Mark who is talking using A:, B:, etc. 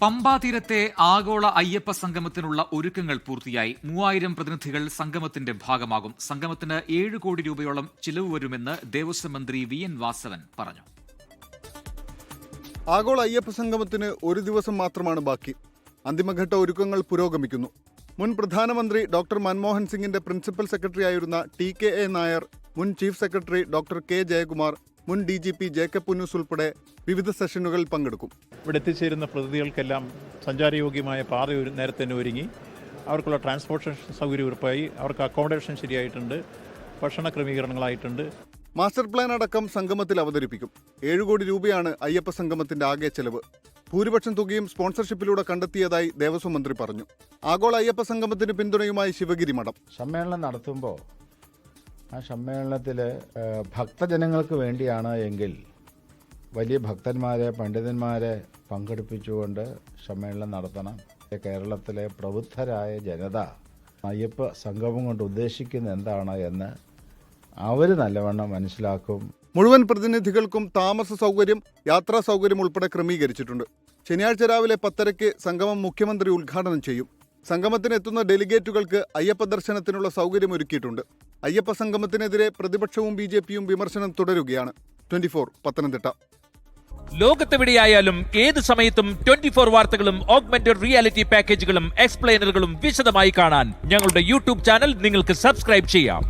A: പമ്പാതീരത്തെ ആഗോള അയ്യപ്പ സംഗമത്തിനുള്ള ഒരുക്കങ്ങൾ പൂർത്തിയായി. 3000 പ്രതിനിധികൾ സംഗമത്തിന്റെ ഭാഗമാകും. സംഗമത്തിന് 7 കോടി രൂപയോളം ചിലവ് വരുമെന്ന് ദേവസ്വം മന്ത്രി വി.എൻ. വാസവൻ പറഞ്ഞു.
B: ആഗോള അയ്യപ്പ സംഗമത്തിന് ഒരു ദിവസം മാത്രമാണ് ബാക്കി. അന്തിമഘട്ട ഒരുക്കങ്ങൾ പുരോഗമിക്കുന്നു. മുൻ പ്രധാനമന്ത്രി ഡോക്ടർ മൻമോഹൻ സിംഗിന്റെ പ്രിൻസിപ്പൽ സെക്രട്ടറിയായിരുന്ന ടി.കെ.എ. നായർ, മുൻ chief secretary doctor K. Jayakumar, മുൻ DGP ജേക്കബ് പുന്നൂസ് ഉൾപ്പെടെ വിവിധ സെഷനുകളിൽ പങ്കെടുക്കും.
C: ഇവിടെ എത്തിച്ചേരുന്ന പ്രതിനിധികൾക്കെല്ലാം സഞ്ചാരയോഗ്യമായ പാത നേരത്തെ തന്നെ ഒരുങ്ങി, അവർക്കുള്ള ട്രാൻസ്പോർട്ടേഷൻ സൗകര്യം ഉറപ്പായി, അവർക്ക് അക്കോമഡേഷൻ ശരിയായിട്ടുണ്ട്, ഭക്ഷണ ക്രമീകരണങ്ങളായിട്ടുണ്ട്.
B: മാസ്റ്റർ പ്ലാൻ അടക്കം സംഗമത്തിൽ അവതരിപ്പിക്കും. 7 കോടി രൂപയാണ് അയ്യപ്പ സംഗമത്തിന്റെ ആകെ ചെലവ്. ഭൂരിപക്ഷം തുകയും സ്പോൺസർഷിപ്പിലൂടെ കണ്ടെത്തിയതായി ദേവസ്വം മന്ത്രി പറഞ്ഞു. ആഗോള അയ്യപ്പ സംഗമത്തിന് പിന്തുണയുമായി ശിവഗിരി മഠം.
D: സമ്മേളനം നടത്തുമ്പോൾ ആ സമ്മേളനത്തിൽ ഭക്തജനങ്ങൾക്ക് വേണ്ടിയാണ് എങ്കിൽ വലിയ ഭക്തന്മാരെ, പണ്ഡിതന്മാരെ പങ്കെടുപ്പിച്ചുകൊണ്ട് സമ്മേളനം നടത്തണം. കേരളത്തിലെ പ്രബുദ്ധരായ ജനത അയ്യപ്പ സംഗമം കൊണ്ട് ഉദ്ദേശിക്കുന്നത് എന്താണ് എന്ന് അവർ നല്ലവണ്ണം മനസ്സിലാക്കും.
B: മുഴുവൻ പ്രതിനിധികൾക്കും താമസ സൗകര്യം, യാത്രാ സൗകര്യം ഉൾപ്പെടെ ക്രമീകരിച്ചിട്ടുണ്ട്. ശനിയാഴ്ച രാവിലെ 10:30 സംഗമം മുഖ്യമന്ത്രി ഉദ്ഘാടനം ചെയ്യും. സംഗമത്തിന് എത്തുന്ന ഡെലിഗേറ്റുകൾക്ക് അയ്യപ്പ ദർശനത്തിനുള്ള സൗകര്യം ഒരുക്കിയിട്ടുണ്ട്. അയ്യപ്പ സംഗമത്തിനെതിരെ പ്രതിപക്ഷവും BJPയും വിമർശനം തുടരുകയാണ്. 24 പത്തനംതിട്ട.
E: ലോകത്തെവിടെയായാലും ഏത് സമയത്തും 24 വാർത്തകളും ഓഗ്മെന്റഡ് റിയാലിറ്റി പാക്കേജുകളും എക്സ്പ്ലെയിനറുകളും വിശദമായി കാണാൻ ഞങ്ങളുടെ YouTube ചാനൽ നിങ്ങൾക്ക് സബ്സ്ക്രൈബ് ചെയ്യാം.